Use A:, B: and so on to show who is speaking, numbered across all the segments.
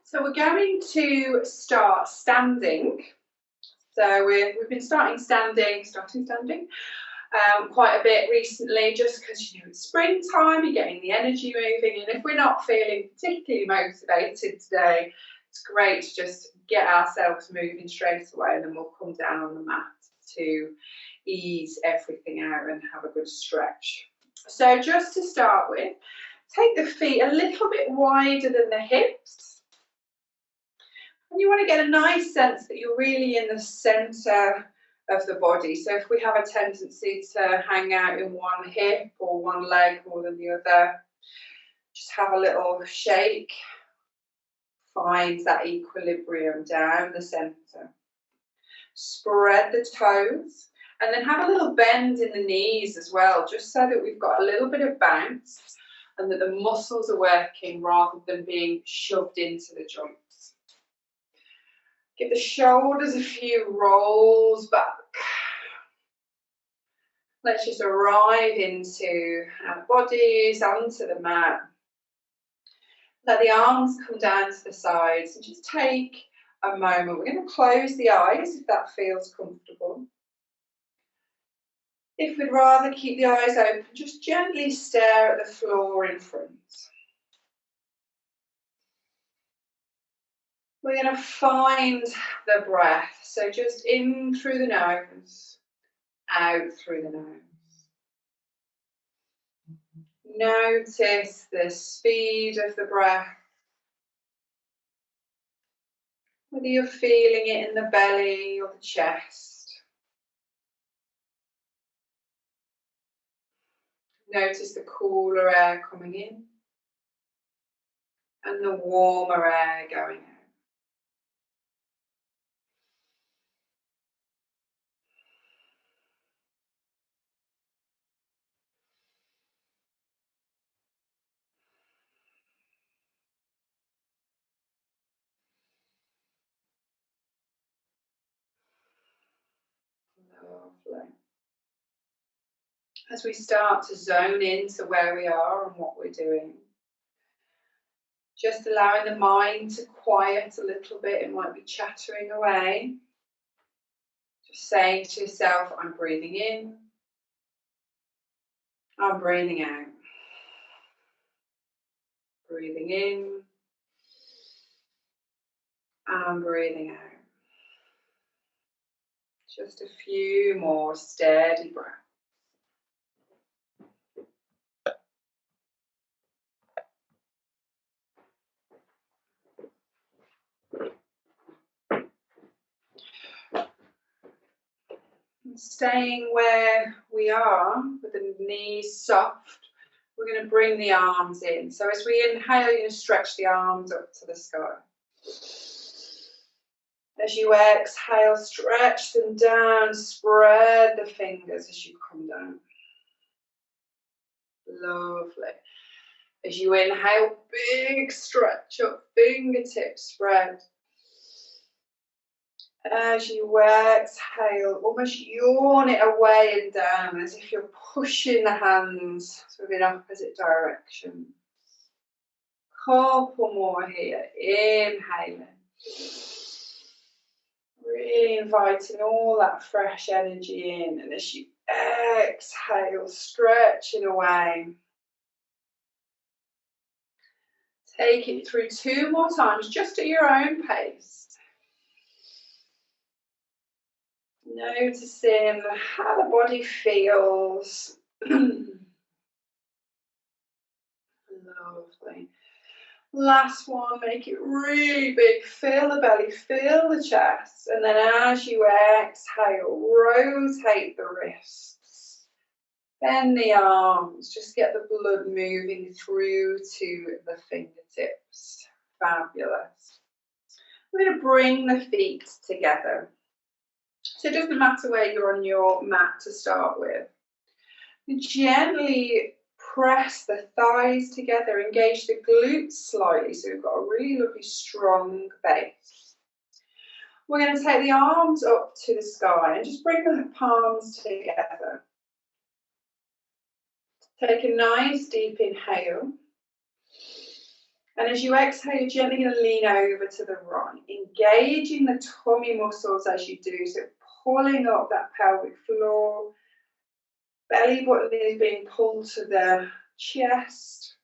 A: So we're going to start standing. So we've been starting standing quite a bit recently, just because it's springtime, you're getting the energy moving, and if we're not feeling particularly motivated today, it's great to just get ourselves moving straight away, and then we'll come down on the mat to ease everything out and have a good stretch. So just to start with, take the feet a little bit wider than the hips. And you want to get a nice sense that you're really in the centre of the body. So if we have a tendency to hang out in one hip or one leg more than the other, just have a little shake. Find that equilibrium down the centre. Spread the toes and then have a little bend in the knees as well, just so that we've got a little bit of bounce and that the muscles are working rather than being shoved into the joints. Give the shoulders a few rolls back. Let's just arrive into our bodies, onto the mat. Let the arms come down to the sides and just take a moment. We're going to close the eyes if that feels comfortable. If we'd rather keep the eyes open, just gently stare at the floor in front. We're going to find the breath. So just in through the nose, out through the nose. Notice the speed of the breath. Whether you're feeling it in the belly or the chest. Notice the cooler air coming in and the warmer air going out. Lovely. As we start to zone into where we are and what we're doing, just allowing the mind to quiet a little bit. It might be chattering away. Just saying to yourself, I'm breathing in, I'm breathing out. Breathing in, and breathing out. Just a few more steady breaths. And staying where we are, with the knees soft, we're going to bring the arms in. So as we inhale, you're going to stretch the arms up to the sky. As you exhale, stretch them down, spread the fingers as you come down. Lovely. As you inhale, big stretch up, fingertips spread. As you exhale, almost yawn it away and down as if you're pushing the hands sort of in opposite directions. Couple more here, inhaling. Really inviting all that fresh energy in, and as you exhale, stretching away. Take it through 2 more times, just at your own pace. Noticing how the body feels. Lovely. Last one, make it really big. Fill the belly, fill the chest, and then as you exhale, rotate the wrists. Bend the arms, just get the blood moving through to the fingertips. Fabulous. We're going to bring the feet together. So it doesn't matter where you're on your mat to start with. Gently press the thighs together, engage the glutes slightly so we've got a really lovely strong base. We're going to take the arms up to the sky and just bring the palms together. Take a nice deep inhale And as you exhale, you're gently going to lean over to the right, engaging the tummy muscles as you do, so pulling up that pelvic floor. Belly button is being pulled to the chest.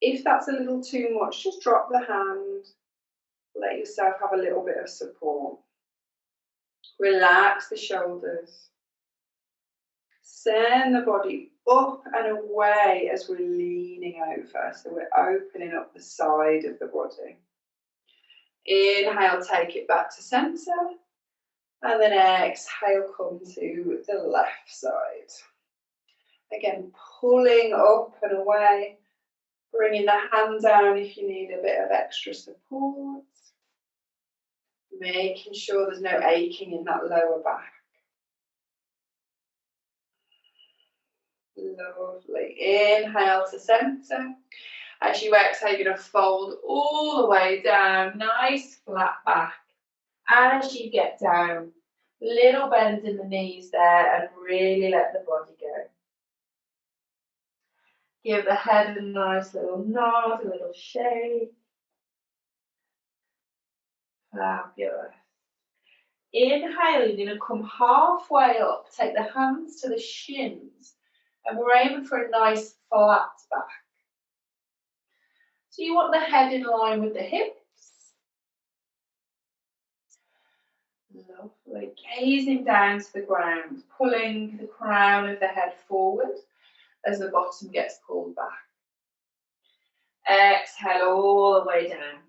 A: If that's a little too much, just drop the hand. Let yourself have a little bit of support. Relax the shoulders. Send the body up and away as we're leaning over. So we're opening up the side of the body. Inhale, take it back to centre. And then exhale, come to the left side. Again, pulling up and away. Bringing the hand down if you need a bit of extra support. Making sure there's no aching in that lower back. Lovely. Inhale to centre. As you exhale, you're going to fold all the way down. Nice flat back. As you get down, little bend in the knees there and really let the body go. Give the head a nice little nod, a little shake. Fabulous. Inhale, you're going to come halfway up, take the hands to the shins, and we're aiming for a nice flat back. So you want the head in line with the hips. Lovely. Gazing down to the ground, pulling the crown of the head forward as the bottom gets pulled back. Exhale all the way down.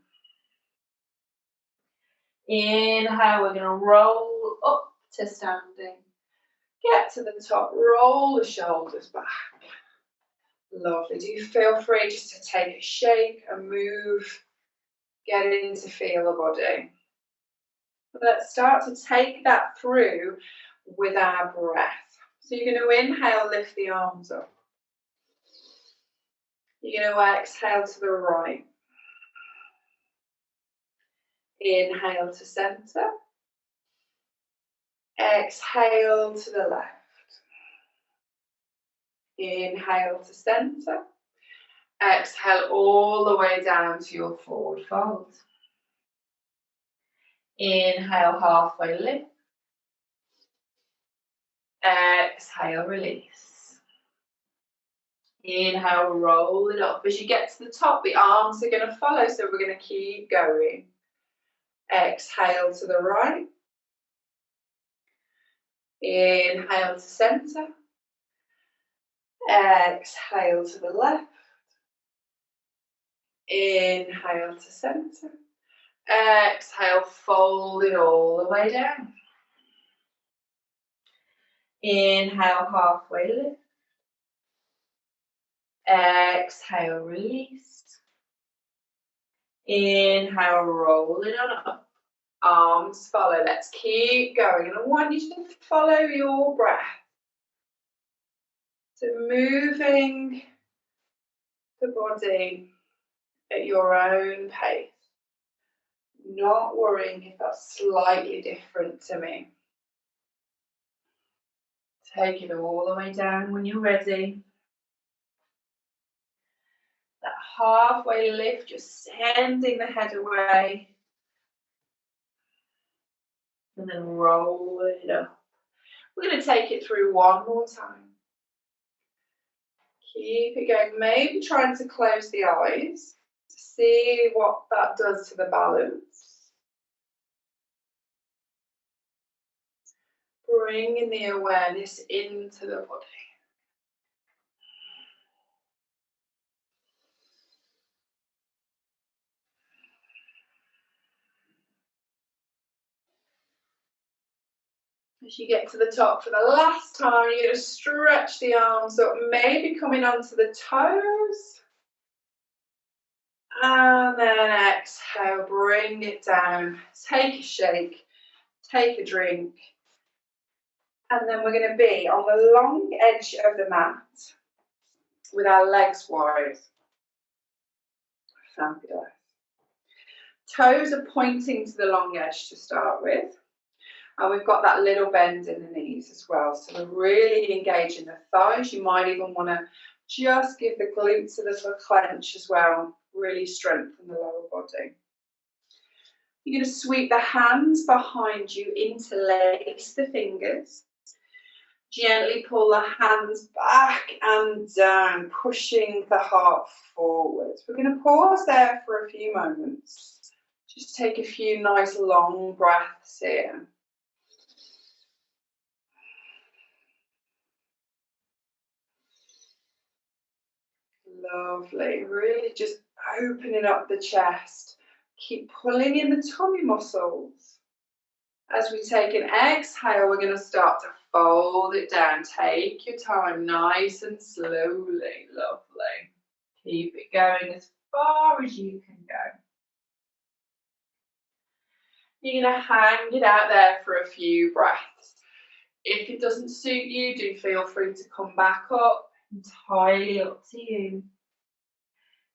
A: Inhale, we're going to roll up to standing. Get to the top, roll the shoulders back. Lovely. Do feel free just to take a shake, a move, getting to feel the body. Let's start to take that through with our breath. So you're going to inhale, lift the arms up. You're going to exhale to the right. Inhale to centre. Exhale to the left. Inhale to centre. Exhale all the way down to your forward fold. Inhale, halfway lift. Exhale, release. Inhale, roll it up. As you get to the top, the arms are going to follow, so we're going to keep going. Exhale to the right. Inhale to centre. Exhale to the left. Inhale to centre. Exhale, fold it all the way down. Inhale, halfway lift. Exhale, release. Inhale, roll it on up. Arms follow. Let's keep going. And I want you to follow your breath. So moving the body at your own pace. Not worrying if that's slightly different to me. Take it all the way down when you're ready. That halfway lift, just sending the head away. And then roll it up. We're going to take it through one more time. Keep it going. Maybe trying to close the eyes to see what that does to the balance. Bringing the awareness into the body. As you get to the top for the last time, you're going to stretch the arms up, maybe coming onto the toes. And then exhale, bring it down. Take a shake, take a drink. And then we're going to be on the long edge of the mat with our legs wide. Fabulous. Toes are pointing to the long edge to start with. And we've got that little bend in the knees as well. So we're really engaging the thighs. You might even want to Just give the glutes a little clench as well. Really strengthen the lower body. You're going to sweep the hands behind you, interlace the fingers. Gently pull the hands back and down, pushing the heart forward. We're going to pause there for a few moments. Just take a few nice long breaths here. Lovely. Really just opening up the chest. Keep pulling in the tummy muscles. As we take an exhale, we're going to start to fold it down. Take your time, nice and slowly. Lovely. Keep it going as far as you can go. You're going to hang it out there for a few breaths. If it doesn't suit you, do feel free to come back up. Entirely up to you.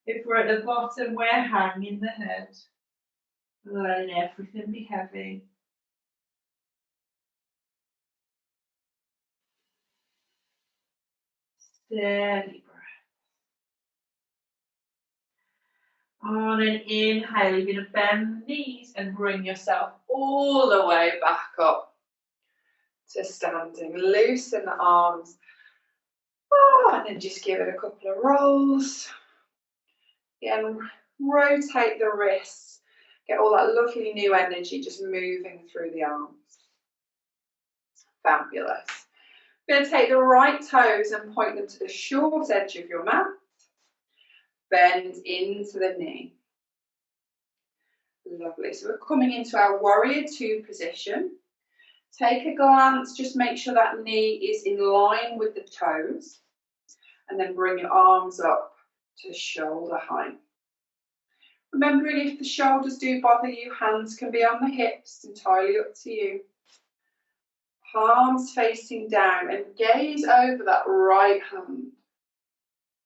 A: If we're at the bottom, we're hanging the head. Letting everything be heavy. Steady breath. On an inhale, you're going to bend the knees and bring yourself all the way back up to standing. Loosen the arms. And then just give it a couple of rolls. Again, rotate the wrists. Get all that lovely new energy just moving through the arms. Fabulous. You're going to take the right toes and point them to the short edge of your mat. Bend into the knee. Lovely. So we're coming into our warrior two position. Take a glance, just make sure that knee is in line with the toes. And then bring your arms up to shoulder height. Remembering if the shoulders do bother you, hands can be on the hips, entirely up to you. Palms facing down and gaze over that right hand.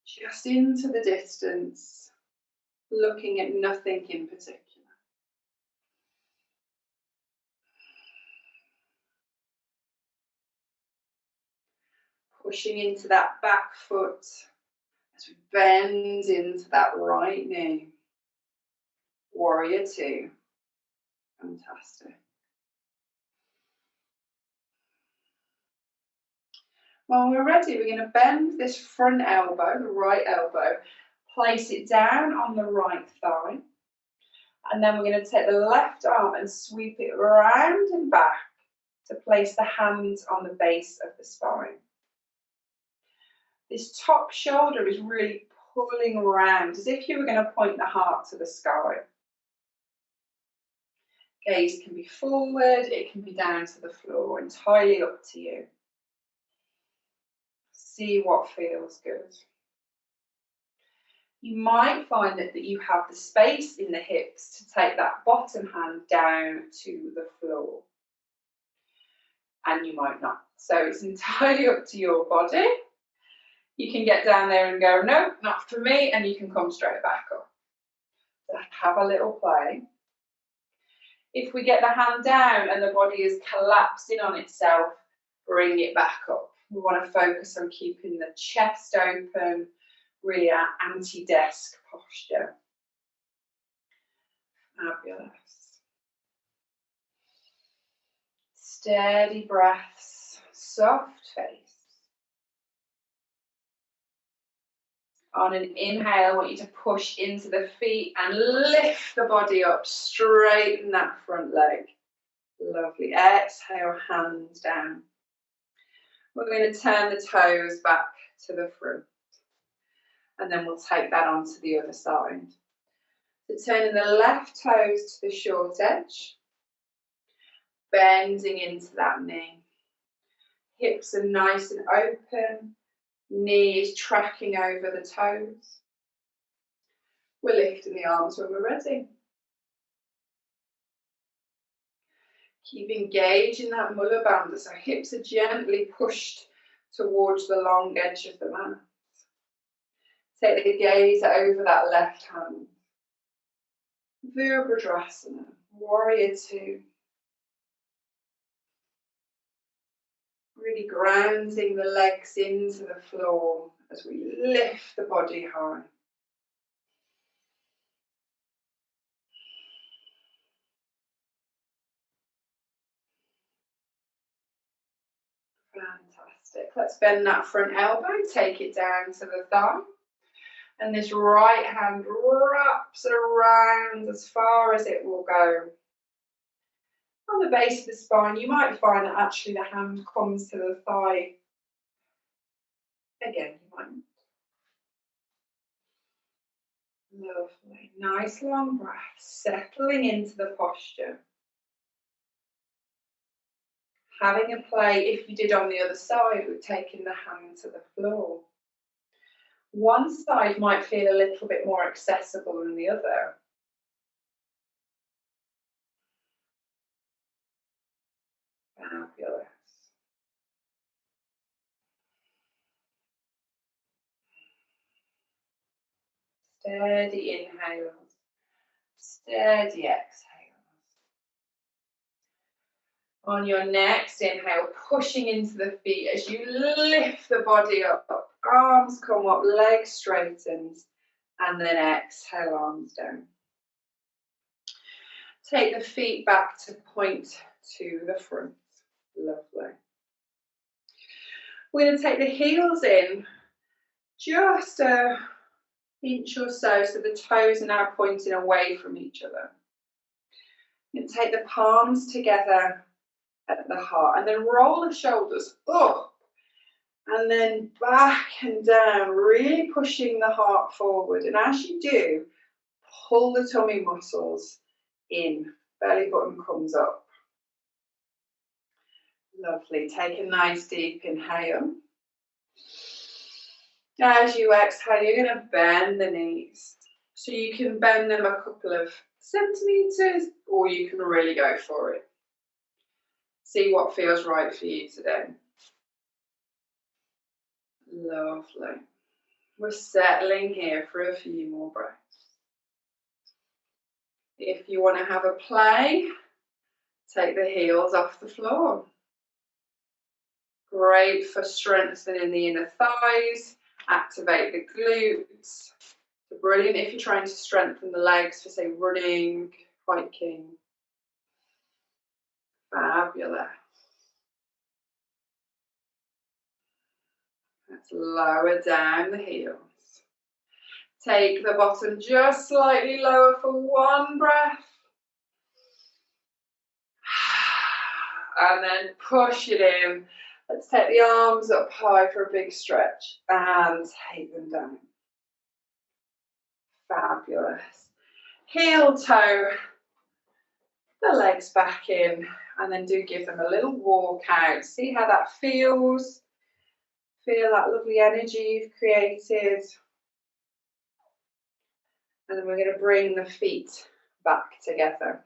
A: Just into the distance, looking at nothing in particular. Pushing into that back foot as we bend into that right knee. Warrior two. Fantastic. When we're ready, we're going to bend this front elbow, the right elbow, place it down on the right thigh. And then we're going to take the left arm and sweep it round and back to place the hands on the base of the spine. This top shoulder is really pulling around as if you were going to point the heart to the sky. Gaze can be forward, it can be down to the floor, entirely up to you. See what feels good. You might find that you have the space in the hips to take that bottom hand down to the floor. And you might not. So it's entirely up to your body. You can get down there and go, no, not for me, and you can come straight back up. So have a little play. If we get the hand down and the body is collapsing on itself, bring it back up. We want to focus on keeping the chest open, really our anti-desk posture. Fabulous. Steady breaths, soft face. On an inhale, I want you to push into the feet and lift the body up, straighten that front leg. Lovely. Exhale, hands down. We're going to turn the toes back to the front. And then we'll take that onto the other side. So turning the left toes to the short edge. Bending into that knee. Hips are nice and open. Knee is tracking over the toes. We're lifting the arms when we're ready. Keep engaging that mulla bandha, so hips are gently pushed towards the long edge of the mat. Take the gaze over that left hand. Virabhadrasana, warrior two. Really grounding the legs into the floor as we lift the body high. Fantastic. Let's bend that front elbow, take it down to the thigh. And this right hand wraps around as far as it will go. On the base of the spine, you might find that actually the hand comes to the thigh. Again, you might. Lovely. Nice long breath, settling into the posture. Having a play, if you did on the other side, with taking the hand to the floor. One side might feel a little bit more accessible than the other. Fabulous. Steady inhales, steady exhales. On your next inhale, pushing into the feet as you lift the body up. Arms come up, legs straightened, and then exhale, arms down. Take the feet back to point to the front. Lovely. We're going to take the heels in just an inch or so the toes are now pointing away from each other. You can take the palms together at the heart and then roll the shoulders up and then back and down, really pushing the heart forward. And as you do, pull the tummy muscles in, belly button comes up. Lovely. Take a nice deep inhale. As you exhale, you're going to bend the knees. So you can bend them a couple of centimetres or you can really go for it. See what feels right for you today. Lovely. We're settling here for a few more breaths. If you want to have a play, take the heels off the floor. Great for strengthening the inner thighs, activate the glutes. Brilliant if you're trying to strengthen the legs for, say, running, hiking. Fabulous. Let's lower down the heels. Take the bottom just slightly lower for one breath. And then push it in. Let's take the arms up high for a big stretch and take them down. Fabulous. Heel toe the legs back in and then do give them a little walk out. See how that feels. Feel that lovely energy you've created. And then we're going to bring the feet back together.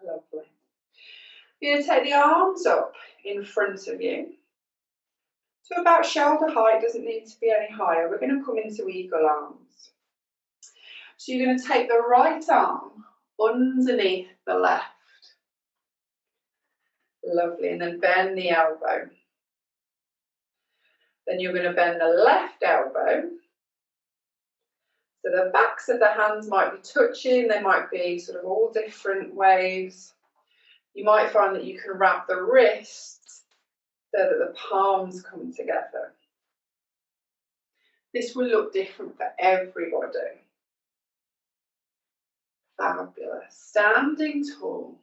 A: Lovely. You're going to take the arms up in front of you to about shoulder height, doesn't need to be any higher. We're going to come into eagle arms. So you're going to take the right arm underneath the left. Lovely, and then bend the elbow. Then you're going to bend the left elbow. So the backs of the hands might be touching, they might be sort of all different ways. You might find that you can wrap the wrists so that the palms come together. This will look different for everybody. Fabulous. Standing tall.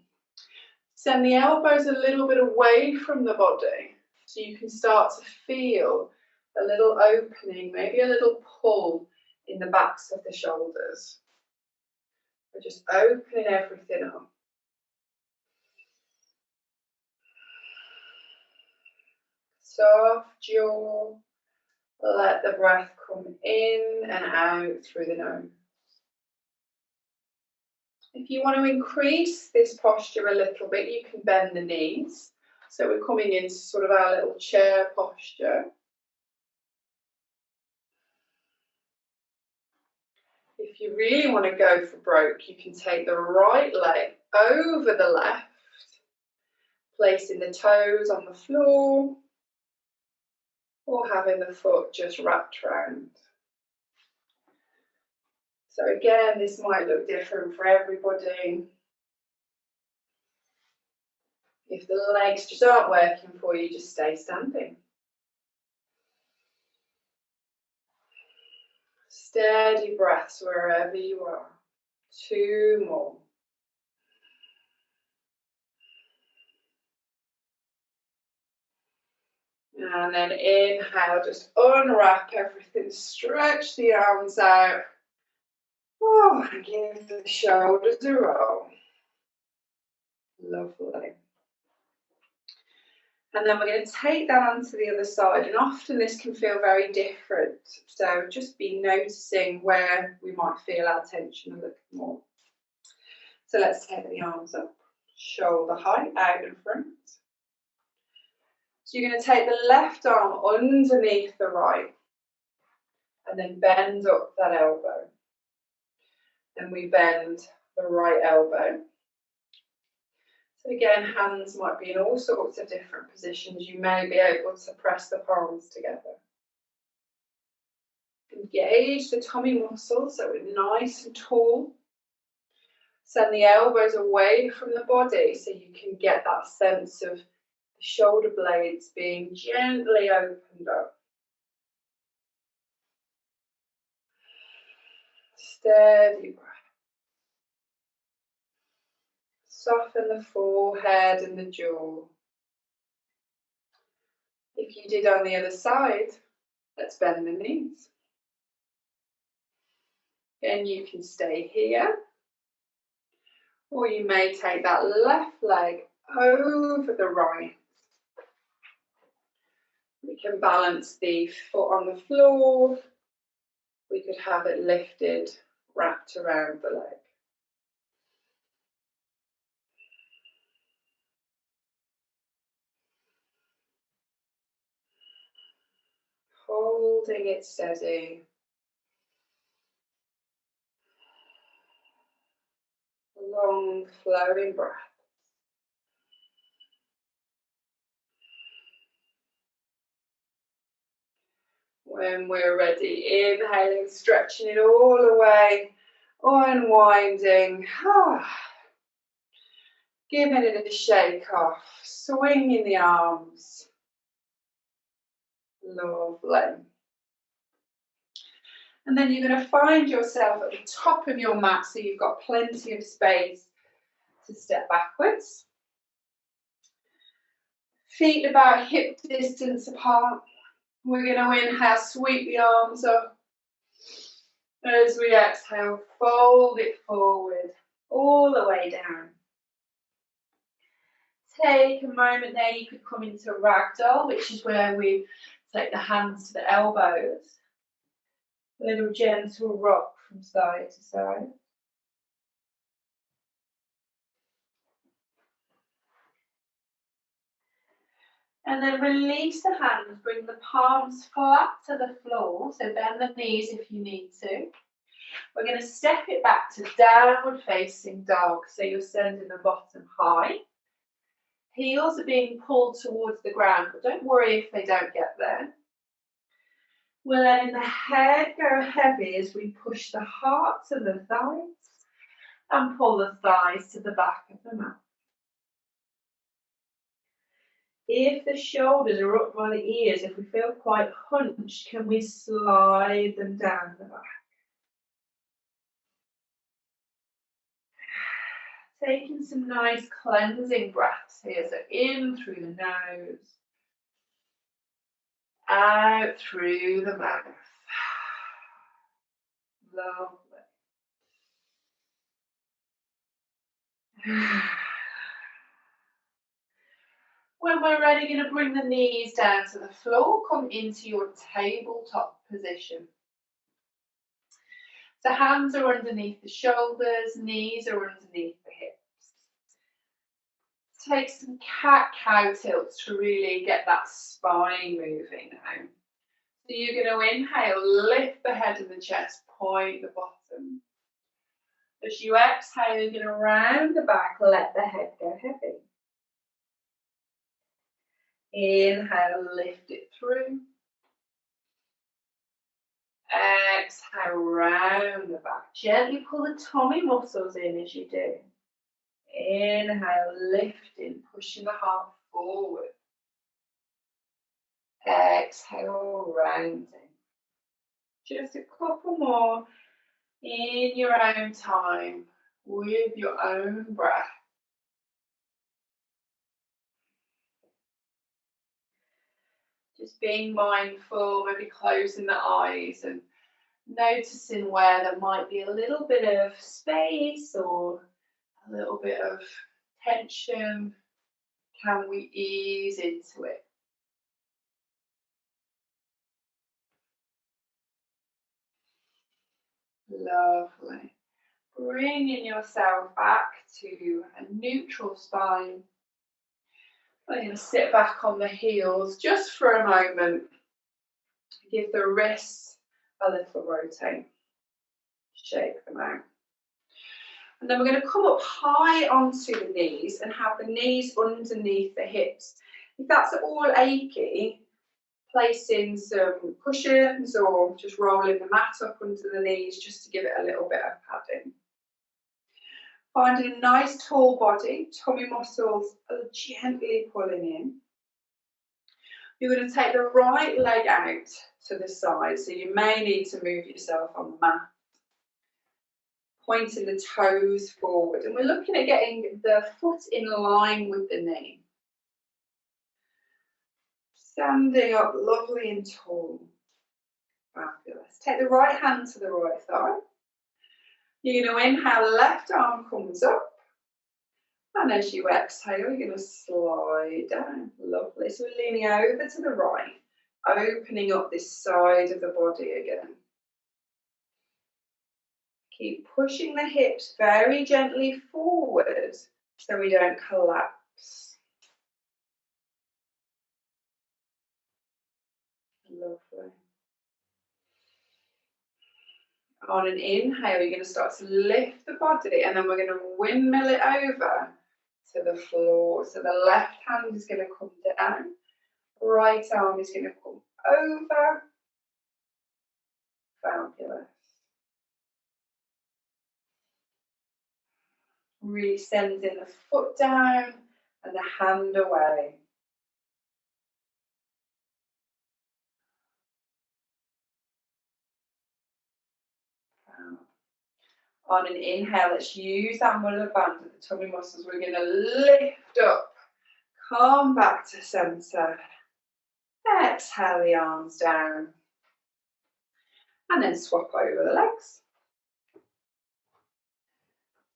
A: Send the elbows a little bit away from the body so you can start to feel a little opening, maybe a little pull in the backs of the shoulders. We're just opening everything up. Soft jaw. Let the breath come in and out through the nose. If you want to increase this posture a little bit, you can bend the knees. So we're coming into sort of our little chair posture. If you really want to go for broke, you can take the right leg over the left, placing the toes on the floor, or having the foot just wrapped around. So again, this might look different for everybody. If the legs just aren't working for you, just stay standing. Steady breaths wherever you are. 2 more. And then inhale, just unwrap everything, stretch the arms out. Oh, and give the shoulders a roll. Lovely. And then we're going to take that onto the other side, and often this can feel very different. So just be noticing where we might feel our tension a little more. So let's take the arms up, shoulder height out in front. So you're going to take the left arm underneath the right and then bend up that elbow. And we bend the right elbow. So again, hands might be in all sorts of different positions. You may be able to press the palms together. Engage the tummy muscles so we're nice and tall. Send the elbows away from the body so you can get that sense of the shoulder blades being gently opened up. Steady breath. Soften the forehead and the jaw. If you did on the other side, let's bend the knees. Then you can stay here, or you may take that left leg over the right. We can balance the foot on the floor. We could have it lifted, wrapped around the leg. Holding it steady. Long flowing breath. When we're ready, inhaling, stretching it all away, unwinding, giving it a shake off, swinging the arms. Lovely. And then you're going to find yourself at the top of your mat, so you've got plenty of space to step backwards. Feet about hip distance apart. We're going to inhale, sweep the arms up. As we exhale, fold it forward, all the way down. Take a moment there, you could come into ragdoll, which is where we take the hands to the elbows. A little gentle rock from side to side. And then release the hands, bring the palms flat to the floor, so bend the knees if you need to. We're going to step it back to downward facing dog, so you're sending the bottom high. Heels are being pulled towards the ground, but don't worry if they don't get there. We're letting the head go heavy as we push the heart to the thighs and pull the thighs to the back of the mat. If the shoulders are up by the ears, if we feel quite hunched, can we slide them down the back? Taking some nice cleansing breaths here. So in through the nose, out through the mouth. Lovely. When we're ready, you're going to bring the knees down to the floor. Come into your tabletop position. So hands are underneath the shoulders, knees are underneath the hips. Take some cat-cow tilts to really get that spine moving now. So you're going to inhale, lift the head and the chest, point the bottom. As you exhale, you're going to round the back, let the head go heavy. Inhale, lift it through. Exhale, round the back. Gently pull the tummy muscles in as you do. Inhale, lifting, pushing the heart forward. Exhale, rounding. Just a couple more in your own time, with your own breath. Just being mindful, maybe closing the eyes and noticing where there might be a little bit of space or a little bit of tension. Can we ease into it? Lovely. Bringing yourself back to a neutral spine. I'm going to sit back on the heels just for a moment. Give the wrists a little rotate. Shake them out. And then we're going to come up high onto the knees and have the knees underneath the hips. If that's all achy, placing some cushions or just rolling the mat up under the knees just to give it a little bit of padding. Finding a nice tall body, tummy muscles are gently pulling in. You're going to take the right leg out to the side, so you may need to move yourself on the mat. Pointing the toes forward, and we're looking at getting the foot in line with the knee. Standing up lovely and tall. Fabulous. Take the right hand to the right thigh. You're going to inhale, left arm comes up. And as you exhale, you're going to slide down. Lovely. So we're leaning over to the right, opening up this side of the body again. Keep pushing the hips very gently forward so we don't collapse. Lovely. On an inhale, you're going to start to lift the body, and then we're going to windmill it over to the floor. So the left hand is going to come down, right arm is going to come over. Fabulous. Really sending the foot down and the hand away. On an inhale, let's use that mudder band at the tummy muscles. We're going to lift up, come back to center. Exhale the arms down. And then swap over the legs.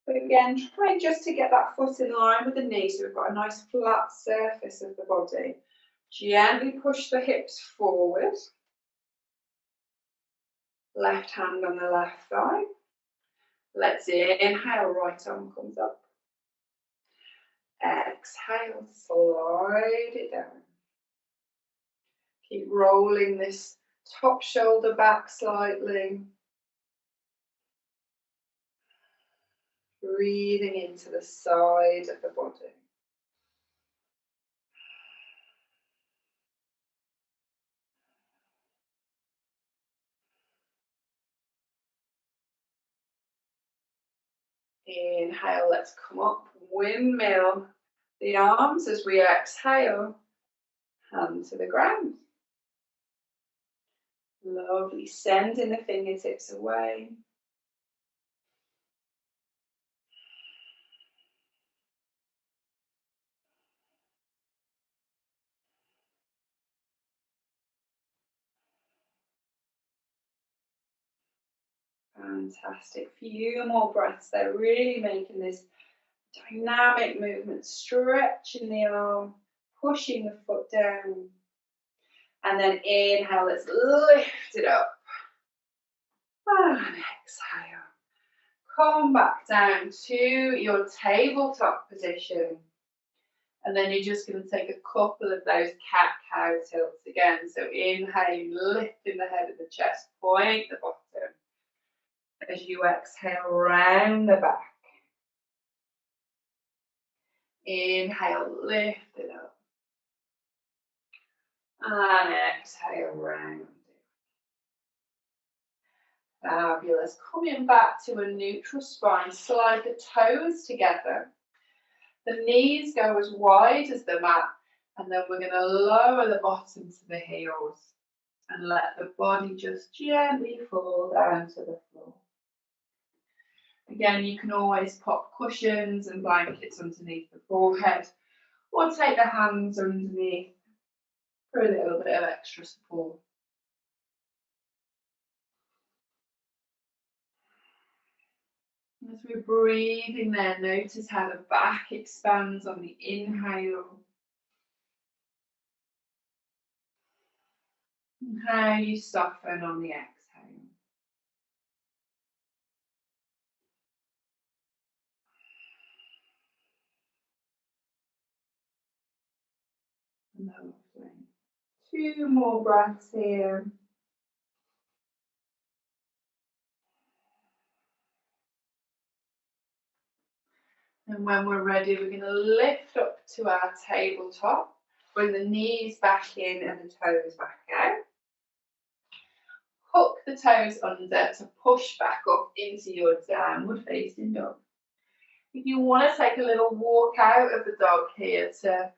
A: But again, try just to get that foot in line with the knee so we've got a nice flat surface of the body. Gently push the hips forward. Left hand on the left thigh. Let's inhale, right arm comes up. Exhale, slide it down. Keep rolling this top shoulder back slightly. Breathing into the side of the body. Inhale, let's come up, windmill the arms as we exhale, hand to the ground. Lovely, sending the fingertips away. Fantastic, few more breaths there, really making this dynamic movement, stretching the arm, pushing the foot down. And then inhale, let's lift it up. And exhale. Come back down to your tabletop position. And then you're just going to take a couple of those cat-cow tilts again. So inhaling, lifting the head of the chest, point the bottom. As you exhale, round the back. Inhale, lift it up. And exhale, round. Fabulous. Coming back to a neutral spine, slide the toes together. The knees go as wide as the mat, and then we're going to lower the bottom to the heels and let the body just gently fall down to the floor. Again, you can always pop cushions and blankets underneath the forehead, or take the hands underneath for a little bit of extra support. As we're breathing there, notice how the back expands on the inhale, and how you soften on the exhale. Lovely. 2 more breaths here. And when we're ready, we're going to lift up to our tabletop. Bring the knees back in and the toes back out. Hook the toes under to push back up into your downward facing dog. If you want to take a little walk out of the dog here to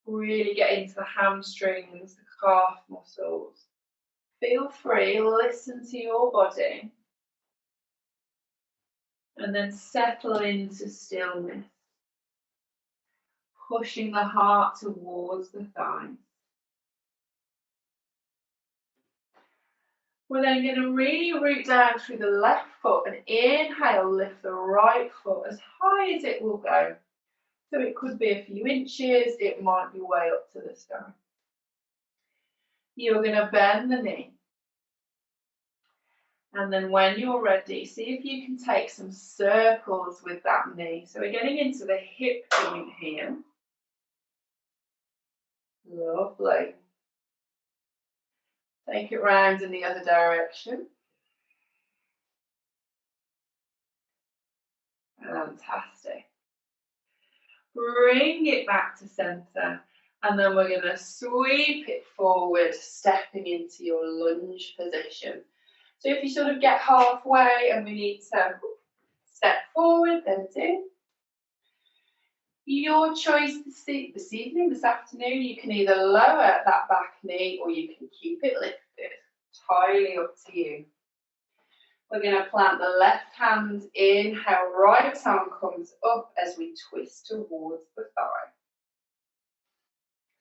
A: really get into the hamstrings, the calf muscles, feel free, listen to your body, and then settle into stillness, pushing the heart towards the thighs. We're then going to really root down through the left foot and inhale, lift the right foot as high as it will go. So it could be a few inches, it might be way up to the sky. You're going to bend the knee. And then when you're ready, see if you can take some circles with that knee. So we're getting into the hip joint here. Lovely. Take it round in the other direction. Fantastic. Bring it back to center, and then we're going to sweep it forward, stepping into your lunge position. So if you sort of get halfway and we need to step forward, then do. Your choice this evening, this afternoon, you can either lower that back knee or you can keep it lifted. Entirely up to you. We're going to plant the left hand, inhale, right arm comes up as we twist towards the thigh.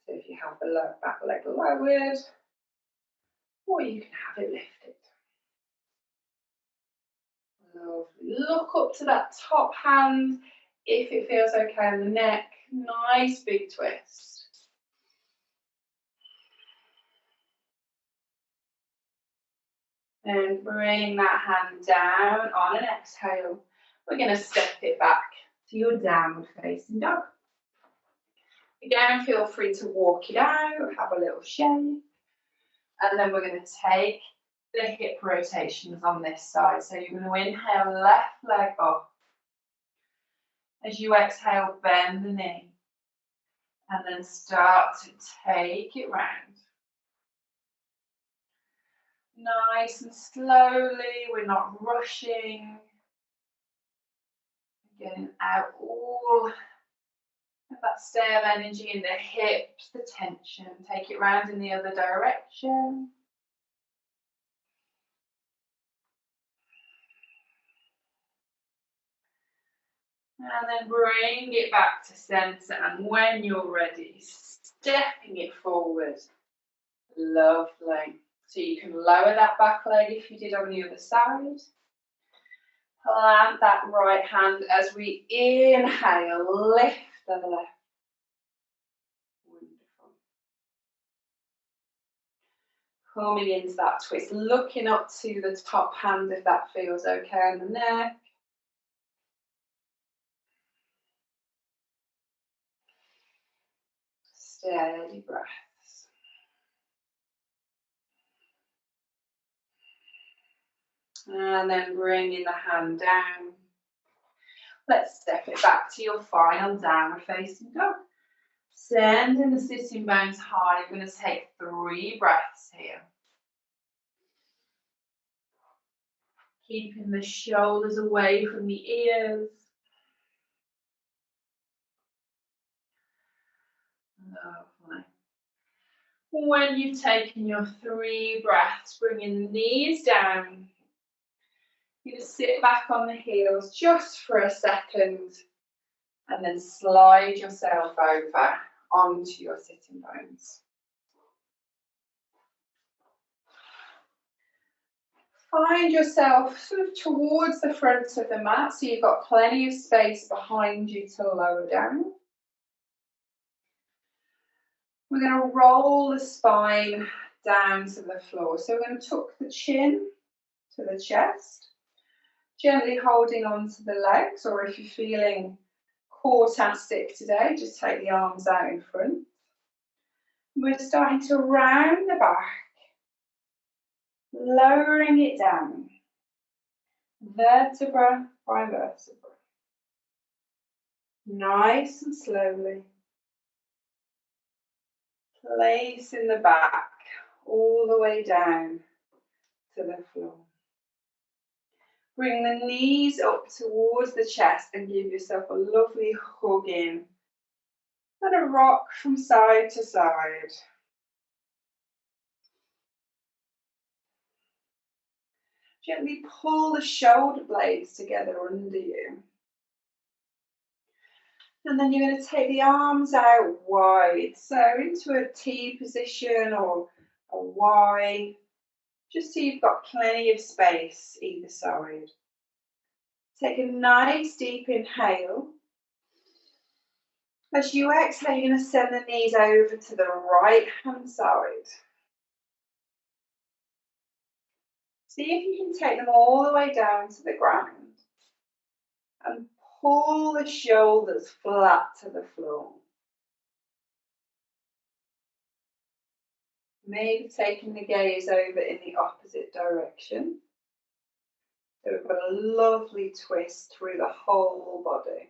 A: So if you have the back leg lowered, or you can have it lifted. Lovely. Look up to that top hand if it feels okay on the neck. Nice big twist. And bring that hand down on an exhale. We're going to step it back to your downward facing dog. Again, feel free to walk it out, have a little shake. And then we're going to take the hip rotations on this side. So you're going to inhale, left leg up. As you exhale, bend the knee. And then start to take it round. Nice and slowly, we're not rushing. Getting out all of that stay of energy in the hips, the tension. Take it round in the other direction. And then bring it back to center, and when you're ready, stepping it forward. Lovely. So you can lower that back leg if you did on the other side. Plant that right hand as we inhale, lift the left. Wonderful. Coming into that twist, looking up to the top hand if that feels okay on the neck. Steady breaths. And then bringing the hand down. Let's step it back to your final downward facing dog. Sending the sitting bones high. You're going to take 3 breaths here. Keeping the shoulders away from the ears. Lovely. When you've taken your 3 breaths, bringing the knees down. You just sit back on the heels just for a second and then slide yourself over onto your sitting bones. Find yourself sort of towards the front of the mat so you've got plenty of space behind you to lower down. We're going to roll the spine down to the floor. So we're going to tuck the chin to the chest, gently holding on to the legs, or if you're feeling core-tastic today, just take the arms out in front. We're starting to round the back, lowering it down, vertebra by vertebra. Nice and slowly. Placing the back all the way down to the floor. Bring the knees up towards the chest and give yourself a lovely hug in. And a rock from side to side. Gently pull the shoulder blades together under you. And then you're going to take the arms out wide. So into a T position or a Y. Just so you've got plenty of space either side. Take a nice deep inhale. As you exhale, you're going to send the knees over to the right hand side. See if you can take them all the way down to the ground. And pull the shoulders flat to the floor. Maybe taking the gaze over in the opposite direction. So we've got a lovely twist through the whole body.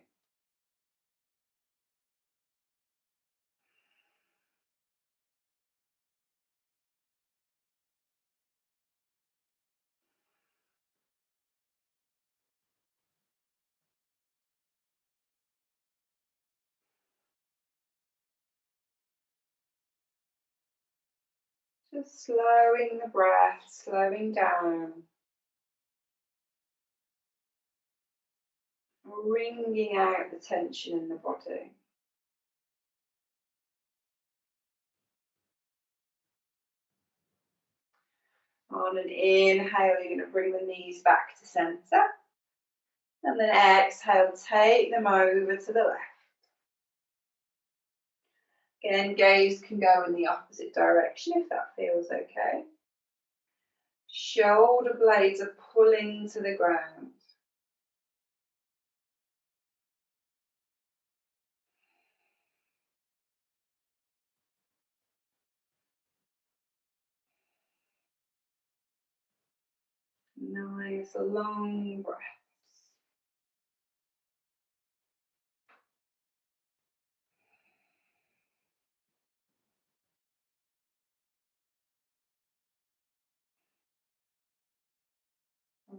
A: Just slowing the breath, slowing down. Wringing out the tension in the body. On an inhale, you're going to bring the knees back to centre. And then exhale, take them over to the left. Again, gaze can go in the opposite direction if that feels okay. Shoulder blades are pulling to the ground. Nice long breaths.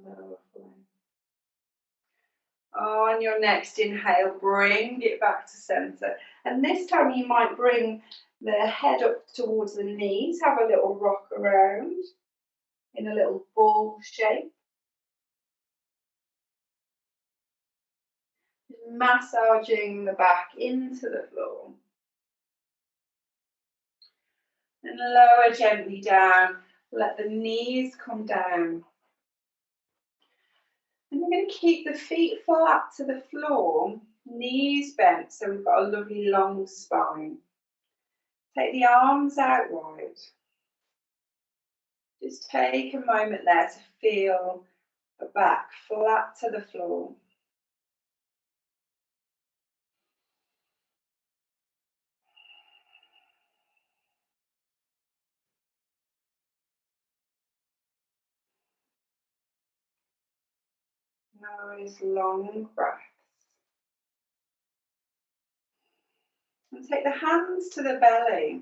A: Lovely. On your next inhale, bring it back to centre. And this time you might bring the head up towards the knees, have a little rock around in a little ball shape. Massaging the back into the floor. And lower gently down. Let the knees come down. And we're going to keep the feet flat to the floor, knees bent, so we've got a lovely long spine. Take the arms out wide. Just take a moment there to feel the back flat to the floor. Nice long breaths. And take the hands to the belly.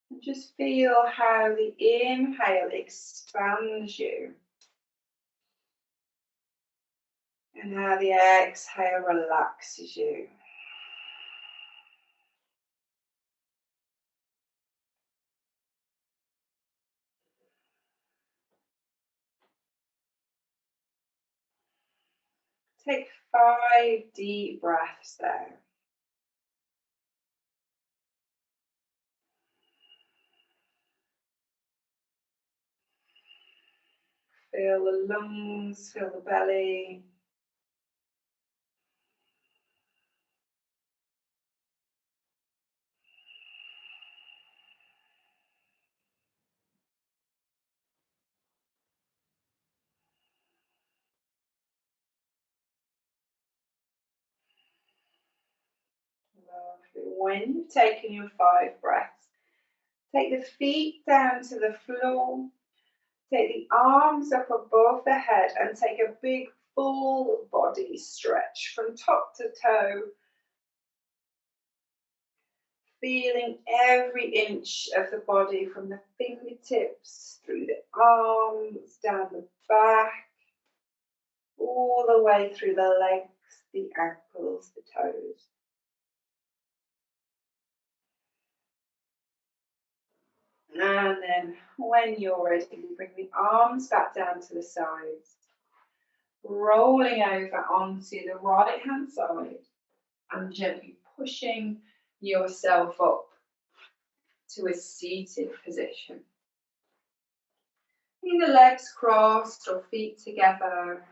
A: And just feel how the inhale expands you. And how the exhale relaxes you. Take 5 deep breaths there. Feel the lungs, feel the belly. Lovely. When you've taken your 5 breaths, take the feet down to the floor. Take the arms up above the head and take a big full body stretch from top to toe. Feeling every inch of the body from the fingertips through the arms, down the back, all the way through the legs, the ankles, the toes. And then when you're ready, bring the arms back down to the sides, rolling over onto the right hand side and gently pushing yourself up to a seated position. Either legs crossed or feet together.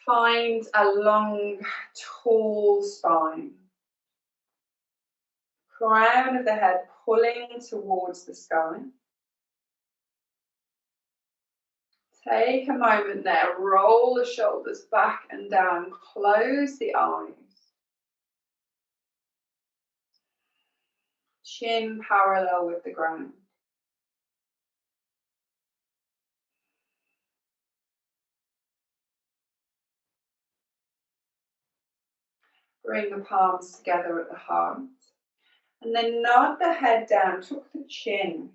A: Find a long, tall spine. Crown of the head pulling towards the sky. Take a moment there, roll the shoulders back and down, close the eyes. Chin parallel with the ground. Bring the palms together at the heart. And then nod the head down, tuck the chin.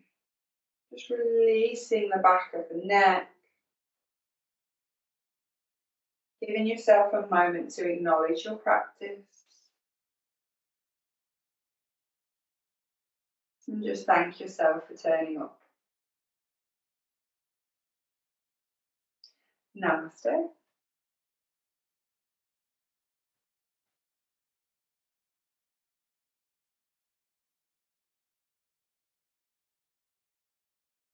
A: Just releasing the back of the neck. Giving yourself a moment to acknowledge your practice. And just thank yourself for turning up. Namaste.